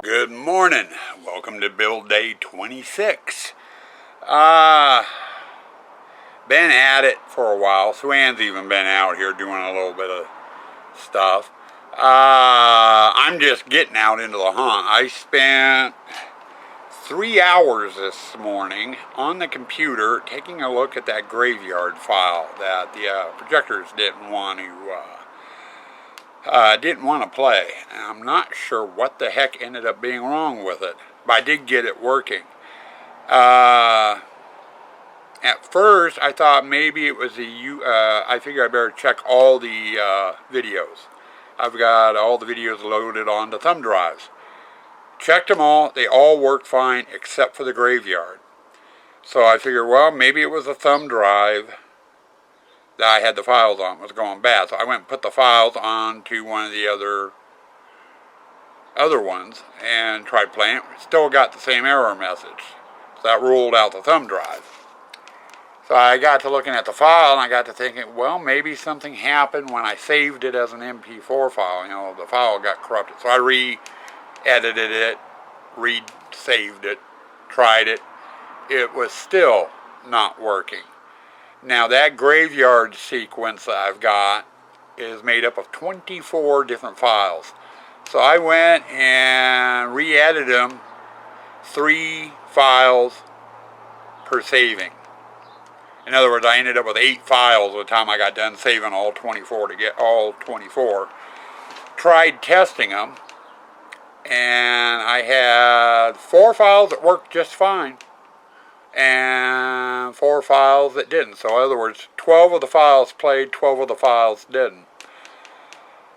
Good morning. Welcome to build day 26. Been at it for a while. Swan's even been out here doing a little bit of stuff. I'm just getting out into the hunt. I spent 3 hours this morning on the computer taking a look at that graveyard file that the projectors didn't want to play. And I'm not sure what the heck ended up being wrong with it, but I did get it working. At first, I thought maybe it was I figured I better check all the videos. I've got all the videos loaded onto thumb drives. Checked them all. They all worked fine except for the graveyard. So I figured, well, maybe it was a thumb drive that I had the files on was going bad. So I went and put the files onto one of the other ones and tried playing it. Still got the same error message. So that ruled out the thumb drive. So I got to looking at the file and I got to thinking, well, maybe something happened when I saved it as an MP4 file. You know, the file got corrupted. So I re-edited it, re-saved it, tried it. It was still not working. Now that graveyard sequence that I've got is made up of 24 different files. So I went and re-edited them, 3 files per saving. In other words, I ended up with 8 files by the time I got done saving all 24 to get all 24. Tried testing them, and I had 4 files that worked just fine, and 4 files that didn't. So in other words, 12 of the files played, 12 of the files didn't.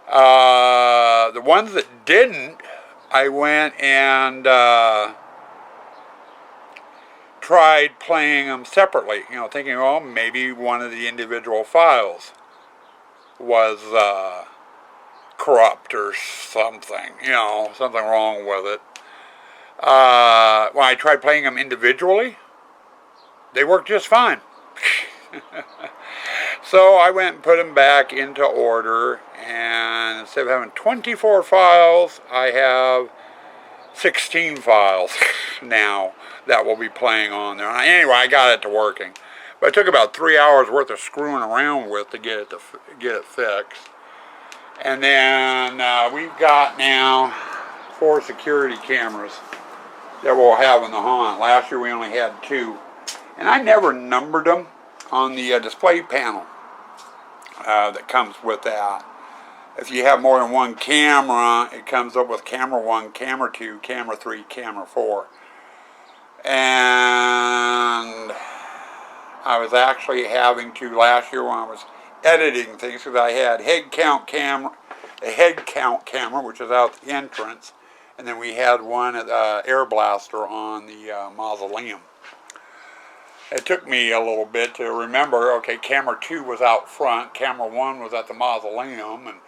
The ones that didn't, I went and tried playing them separately, you know, thinking, well, maybe one of the individual files was corrupt or something, you know, something wrong with it. When I tried playing them individually, they worked just fine. So I went and put them back into order, and instead of having 24 files, I have 16 files now that will be playing on there. Anyway, I got it to working, but it took about 3 hours worth of screwing around with to get it fixed. And then we've got now 4 security cameras that we'll have in the hunt. Last year we only had 2, and I never numbered them on the display panel that comes with that. If you have more than 1 camera, it comes up with camera 1, camera 2, camera 3, camera 4. And I was actually having to, last year when I was editing things, because I had a head count camera, which is out the entrance, and then we had one at air blaster on the mausoleum. It took me a little bit to remember, okay, camera 2 was out front, camera 1 was at the mausoleum, and,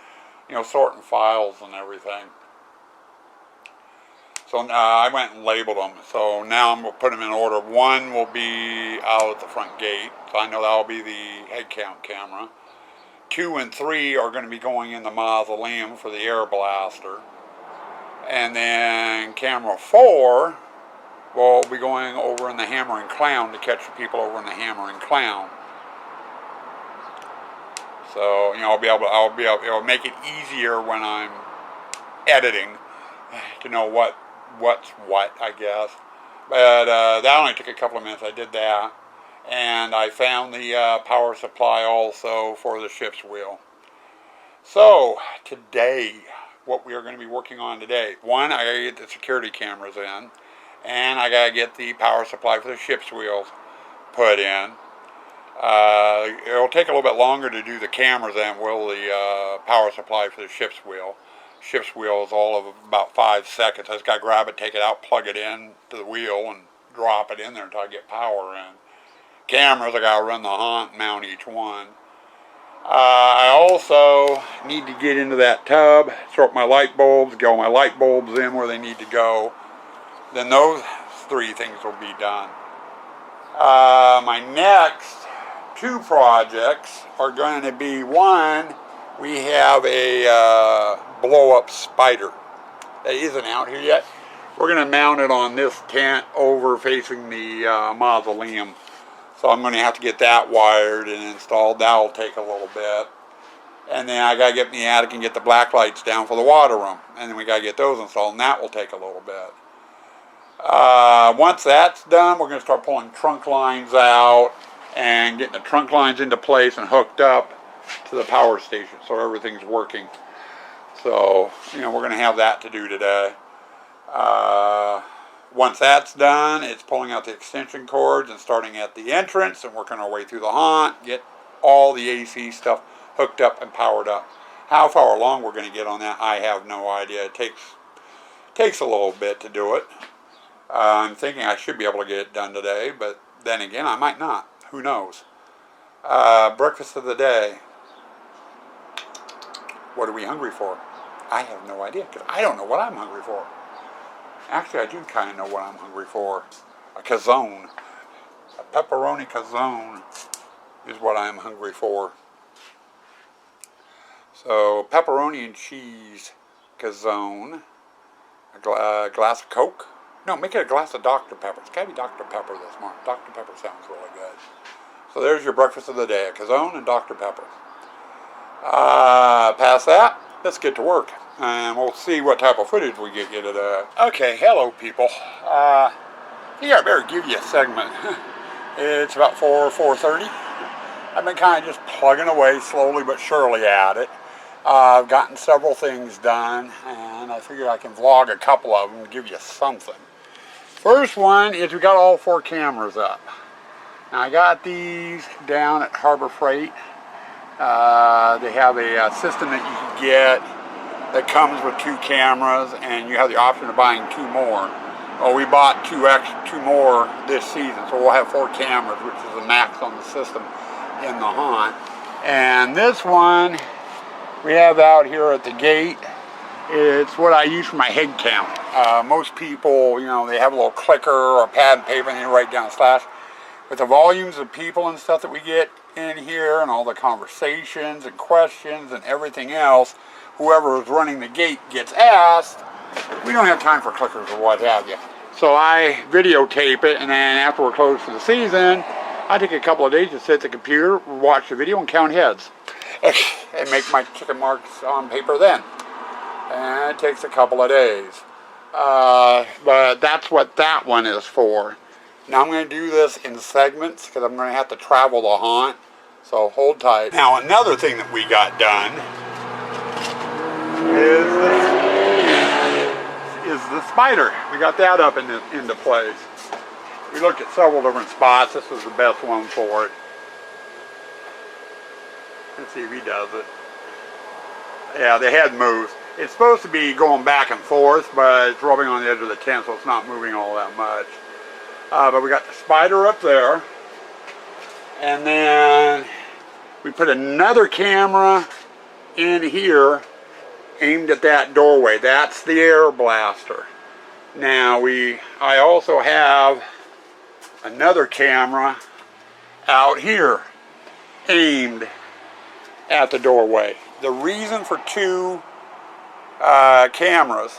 you know, sorting files and everything. So I went and labeled them. So now I'm going to put them in order. 1 will be out at the front gate, so I know that will be the head count camera. 2 and 3 are going to be going in the mausoleum for the air blaster. And then camera 4 will be going over in the Hammer and Clown to catch the people over in the Hammer and Clown. So, you know, it'll make it easier when I'm editing to know what's what, I guess. But that only took a couple of minutes. I did that. And I found the power supply also for the ship's wheel. So, today, what we are going to be working on today. 1, I got to get the security cameras in. And I got to get the power supply for the ship's wheels put in. It'll take a little bit longer to do the cameras than will the power supply for the ship's wheel. Ship's wheel is all of about 5 seconds. I just got to grab it, take it out, plug it in to the wheel, and drop it in there until I get power in. Cameras, I got to run the hunt, mount each one. I also need to get into that tub, sort my light bulbs, get all my light bulbs in where they need to go. Then those 3 things will be done. My next 2 projects are going to be, 1, we have a blow-up spider that isn't out here yet. We're going to mount it on this tent over facing the mausoleum. So I'm going to have to get that wired and installed. That'll take a little bit. And then I got to get in the attic and get the black lights down for the water room. And then we got to get those installed, and that will take a little bit. Once that's done, we're going to start pulling trunk lines out and getting the trunk lines into place and hooked up to the power station so everything's working. So, you know, we're going to have that to do today. Once that's done, it's pulling out the extension cords and starting at the entrance and working our way through the haunt, get all the AC stuff hooked up and powered up. How far along we're going to get on that, I have no idea. It takes a little bit to do it. I'm thinking I should be able to get it done today, but then again, I might not. Who knows? Breakfast of the day. What are we hungry for? I have no idea, because I don't know what I'm hungry for. Actually, I do kind of know what I'm hungry for. A calzone. A pepperoni calzone is what I'm hungry for. So, pepperoni and cheese calzone. A glass of Coke. No, make it a glass of Dr. Pepper. It's got to be Dr. Pepper this morning. Dr. Pepper sounds really good. So there's your breakfast of the day. A calzone and Dr. Pepper. Past that, let's get to work. And we'll see what type of footage we get today. Okay, hello people. I think I better give you a segment. It's about 4:30. I've been kind of just plugging away slowly but surely at it. I've gotten several things done, and I figure I can vlog a couple of them and give you something. First one is we got all 4 cameras up. Now I got these down at Harbor Freight. They have a system that you can get that comes with 2 cameras, and you have the option of buying 2 more. Well, we bought 2 more this season, so we'll have 4 cameras, which is the max on the system in the haunt. And this one we have out here at the gate. It's what I use for my head count. Most people, you know, they have a little clicker or a pad and paper and they write down slash. With the volumes of people and stuff that we get in here and all the conversations and questions and everything else, whoever is running the gate gets asked, we don't have time for clickers or what have you. So I videotape it, and then after we're closed for the season, I take a couple of days to sit at the computer, watch the video, and count heads. And make my chicken marks on paper then. And it takes a couple of days. But that's what that one is for. Now I'm going to do this in segments because I'm going to have to travel the haunt. So hold tight. Now another thing that we got done is the spider. We got that up into place. We looked at several different spots. This was the best one for it. Let's see if he does it. Yeah, the head moves. It's supposed to be going back and forth, but it's rubbing on the edge of the tent, so it's not moving all that much. But we got the spider up there. And then we put another camera in here aimed at that doorway. That's the air blaster. Now I also have another camera out here aimed at the doorway. The reason for 2 cameras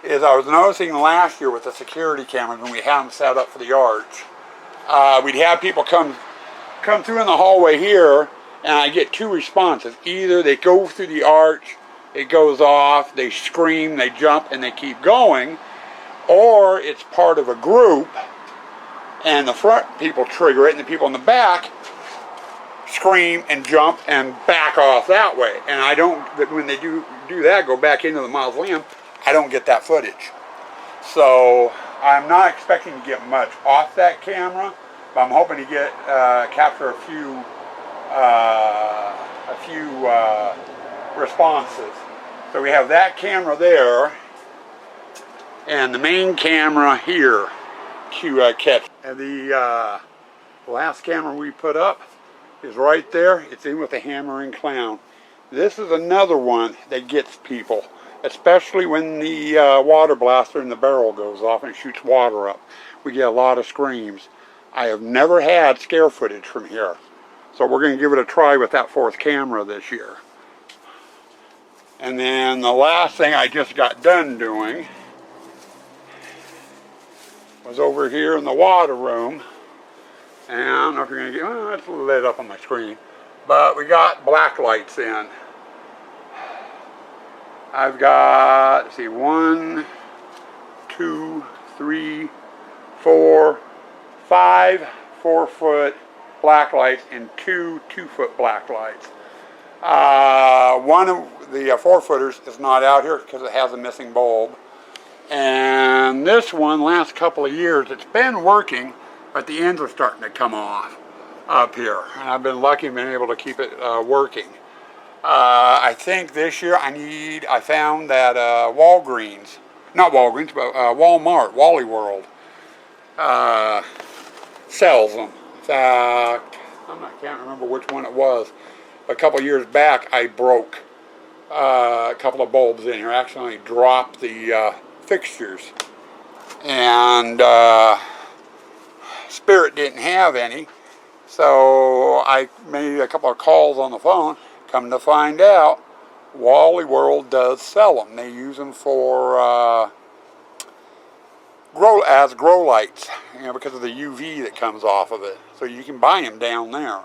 is I was noticing last year with the security cameras when we had them set up for the arch, we'd have people come through in the hallway here, and I get 2 responses. Either they go through the arch, it goes off, they scream, they jump, and they keep going, or it's part of a group, and the front people trigger it, and the people in the back scream and jump and back off that way. And I don't, when they do that, go back into the mausoleum, I don't get that footage. So I'm not expecting to get much off that camera, but I'm hoping to get capture a few responses. So we have that camera there, and the main camera here to catch. And the last camera we put up is right there. It's in with the hammering clown. This is another one that gets people, especially when the water blaster in the barrel goes off and shoots water up. We get a lot of screams. I have never had scare footage from here, so we're going to give it a try with that 4th camera this year. And then the last thing I just got done doing was over here in the water room. And I don't know if you're going to get, well, it's lit up on my screen. But we got black lights in. I've got, let's see, 1, 2, 3, 4, 5 4-foot black lights and 2 2-foot black lights. One of the 4-footers is not out here because it has a missing bulb. And this one, last couple of years, it's been working, but the ends are starting to come off up here. And I've been lucky and been able to keep it working. I think this year I found that Walgreens, not Walgreens, but Walmart, Wally World, sells them. In fact, I can't remember which one it was. A couple years back, I broke a couple of bulbs in here. I accidentally dropped the fixtures, and Spirit didn't have any, so I made a couple of calls on the phone. Come to find out, Wally World does sell them. They use them for grow lights, because of the UV that comes off of it. So you can buy them down there.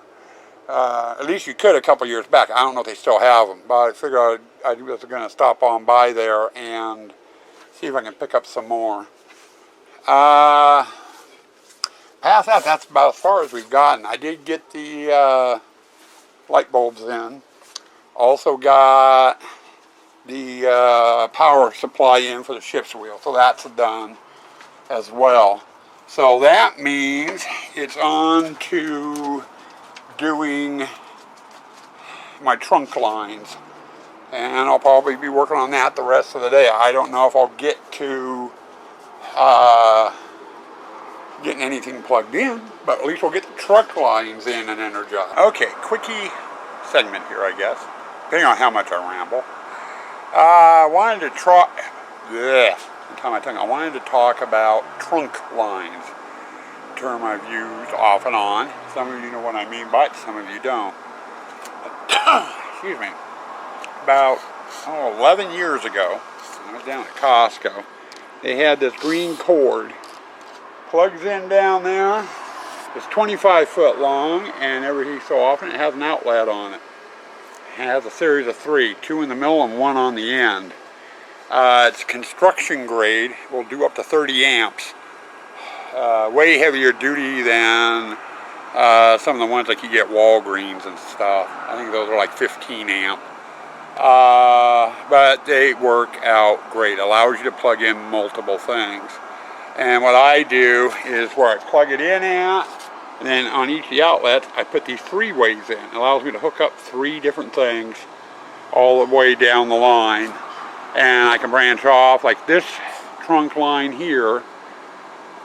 At least you could a couple years back. I don't know if they still have them, but I figured I was going to stop on by there and see if I can pick up some more. Past that, that's about as far as we've gotten. I did get the light bulbs in. Also got the power supply in for the ship's wheel, so that's done as well. So that means it's on to doing my trunk lines, and I'll probably be working on that the rest of the day. I don't know if I'll get to getting anything plugged in, but at least we'll get the truck lines in and energized. Okay, quickie segment here, I guess, depending on how much I ramble. I wanted to talk about trunk lines. Term I've used off and on. Some of you know what I mean by it, some of you don't. Excuse me. About 11 years ago, I was down at Costco. They had this green cord. Plugs in down there. It's 25 foot long, and every so often it has an outlet on it. It has a series of 3, 2 in the middle and 1 on the end. It's construction grade. It will do up to 30 amps. Way heavier duty than some of the ones like you get Walgreens and stuff. I think those are like 15 amp. But they work out great. Allows you to plug in multiple things. And what I do is where I plug it in at, and then on each of the outlets, I put these 3-ways in. It allows me to hook up 3 different things all the way down the line. And I can branch off, like this trunk line here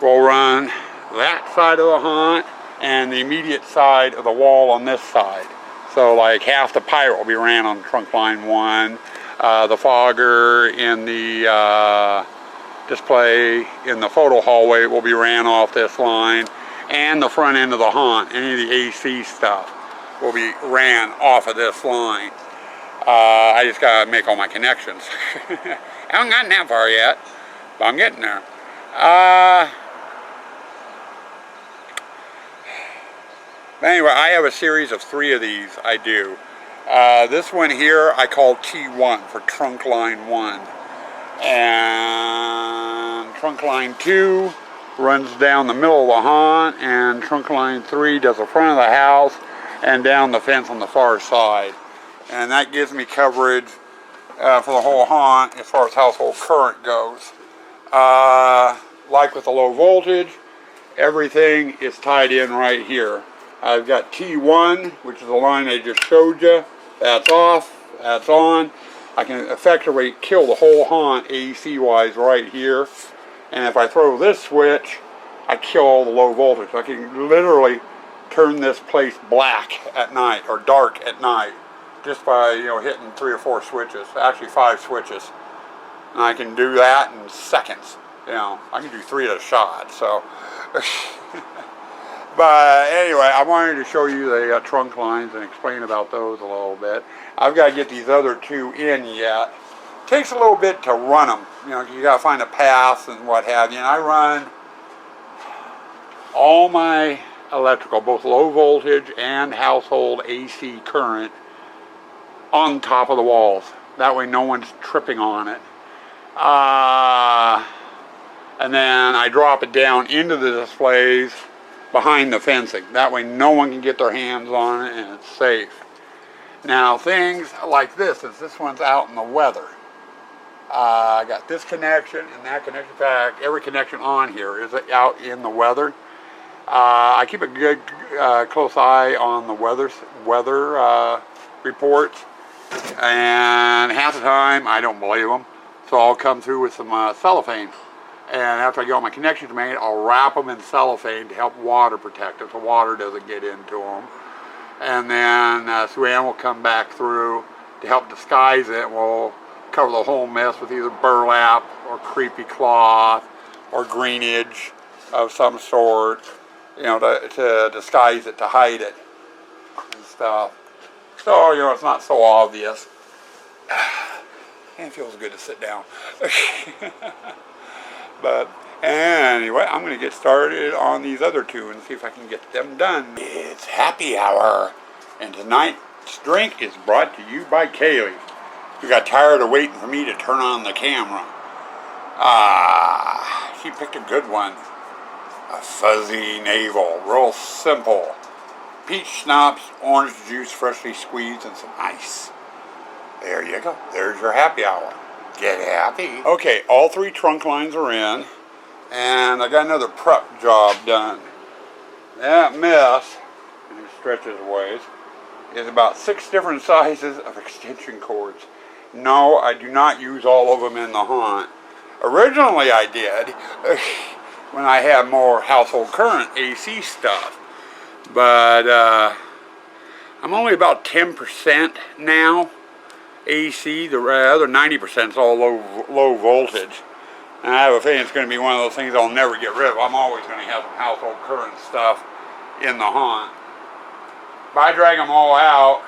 will run that side of the haunt and the immediate side of the wall on this side. So like half the pirate will be ran on trunk line 1, the fogger in the display in the photo hallway will be ran off this line, and the front end of the haunt, any of the AC stuff, will be ran off of this line. I just gotta make all my connections. I haven't gotten that far yet, but I'm getting there. But anyway, I have a series of 3 of these I do. This one here I call T1 for trunk line 1. And trunk line 2 runs down the middle of the haunt, and trunk line 3 does the front of the house and down the fence on the far side. And that gives me coverage for the whole haunt as far as household current goes. Like with the low voltage, everything is tied in right here. I've got T1, which is the line I just showed you. That's off, that's on. I can effectively kill the whole haunt AC-wise right here. And if I throw this switch, I kill all the low voltage. I can literally turn this place black at night or dark at night just by hitting 3 or 4 switches, actually 5 switches. And I can do that in seconds. I can do 3 at a shot. So, but anyway, I wanted to show you the trunk lines and explain about those a little bit. I've got to get these other 2 in yet. It takes a little bit to run them. You got to find a path and what have you. And I run all my electrical, both low voltage and household AC current, on top of the walls. That way no one's tripping on it. And then I drop it down into the displays behind the fencing. That way no one can get their hands on it and it's safe. Now things like this, as this one's out in the weather. I got this connection and that connection. In fact, every connection on here is out in the weather. I keep a good close eye on the weather reports, and half the time I don't believe them, so I'll come through with some cellophane, and after I get all my connections made, I'll wrap them in cellophane to help water protect them so water doesn't get into them. And then Sue Ann will come back through to help disguise it. We'll cover the whole mess with either burlap or creepy cloth or greenage of some sort, you know, to disguise it, to hide it and stuff. So, you know, it's not so obvious. And it feels good to sit down. But anyway, I'm going to get started on these other two and see if I can get them done. It's happy hour, and tonight's drink is brought to you by Kaylee, who got tired of waiting for me to turn on the camera. She picked a good one. A fuzzy navel, real simple. Peach schnapps, orange juice freshly squeezed, and some ice. There you go. There's your happy hour. Get happy. Okay, all three trunk lines are in, and I got another prep job done. That mess, and it stretches ways, is about 6 different sizes of extension cords. No, I do not use all of them in the haunt. Originally I did, when I had more household current AC stuff. But I'm only about 10% now AC. The other 90% is all low voltage. And I have a feeling it's going to be one of those things I'll never get rid of. I'm always going to have some household current stuff in the haunt. But I drag them all out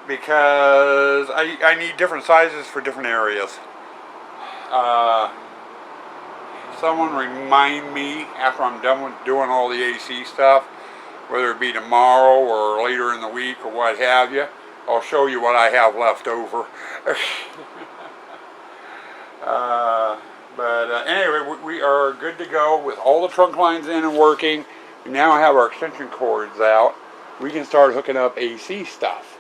because I need different sizes for different areas. Someone remind me after I'm done with doing all the AC stuff, whether it be tomorrow or later in the week or what have you. I'll show you what I have left over. Anyway, we are good to go with all the trunk lines in and working. We now have our extension cords out. We can start hooking up AC stuff.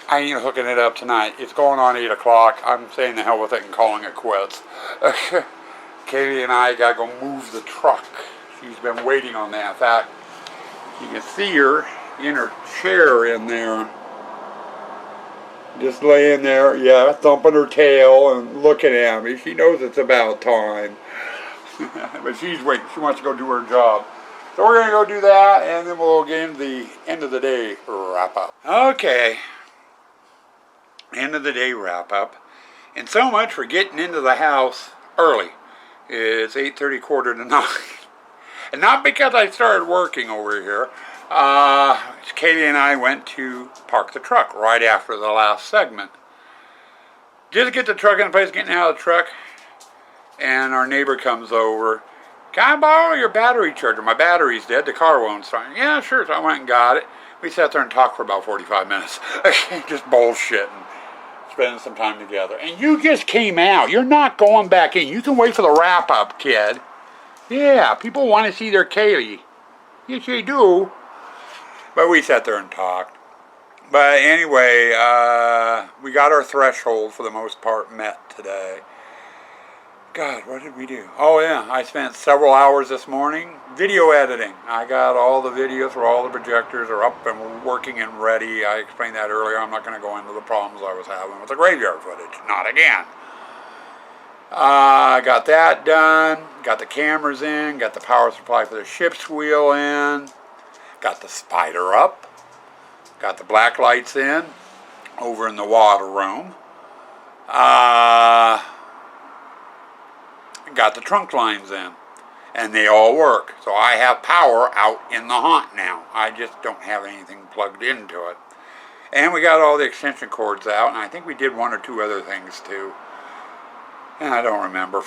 I ain't hooking it up tonight. It's going on 8 o'clock. I'm saying the hell with it and calling it quits. Katie and I got to go move the truck. She's been waiting on that. In fact, you can see her in her chair in there. Just laying there, yeah, thumping her tail and looking at me. She knows it's about time. But she's waiting. She wants to go do her job. So we're going to go do that, and then we'll get into the end of the day wrap up. Okay. End of the day wrap up. And so much for getting into the house early. It's 8:30, quarter to 9. And not because I started working over here. Katie and I went to park the truck right after the last segment. Just get the truck in place, getting out of the truck, and our neighbor comes over. Can I borrow your battery charger? My battery's dead, the car won't start. Yeah, sure. So I went and got it. We sat there and talked for about 45 minutes. Just bullshitting, spending some time together. And you just came out. You're not going back in. You can wait for the wrap-up, kid. Yeah, people want to see their Kaylee. Yes, they do. But we sat there and talked. But anyway, we got our threshold for the most part met today. God, what did we do? Oh yeah, I spent several hours this morning video editing. I got all the videos where all the projectors are up and working and ready. I explained that earlier. I'm not going to go into the problems I was having with the graveyard footage. Not again. I got that done. Got the cameras in. Got the power supply for the ship's wheel in. Got the spider up. Got the black lights in over in the water room. Got the trunk lines in. And they all work. So I have power out in the haunt now. I just don't have anything plugged into it. And we got all the extension cords out. And I think we did 1 or 2 other things too. And I don't remember.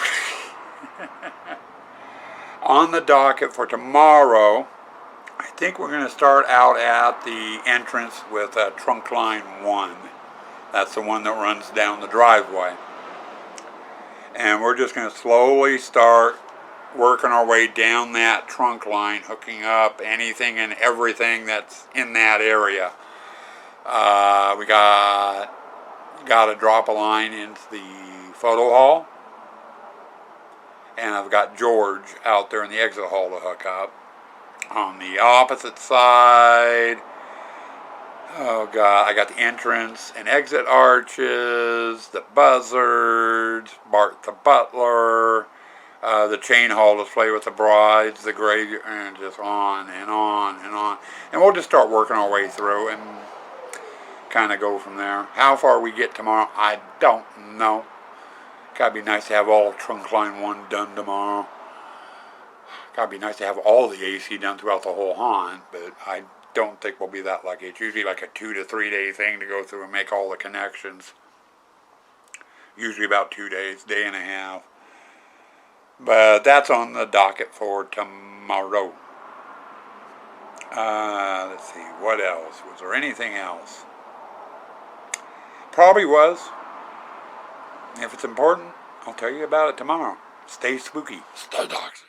On the docket for tomorrow, I think we're going to start out at the entrance with trunk line 1. That's the one that runs down the driveway. And we're just going to slowly start working our way down that trunk line, hooking up anything and everything that's in that area. We got to drop a line into the photo hall. And I've got George out there in the exit hall to hook up. On the opposite side, oh God, I got the entrance and exit arches, the buzzards, Bart the butler, the chain hall display with the brides, the graveyard, and just on and on and on. And we'll just start working our way through and kind of go from there. How far we get tomorrow, I don't know. Gotta be nice to have all trunk line 1 done tomorrow. Gotta be nice to have all the AC done throughout the whole haunt, but I don't think we'll be that lucky. It's usually like a 2 to 3 day thing to go through and make all the connections. Usually about 2 days, day and a half. But that's on the docket for tomorrow. Let's see, what else? Was there anything else? Probably was. If it's important, I'll tell you about it tomorrow. Stay spooky. Stay toxic.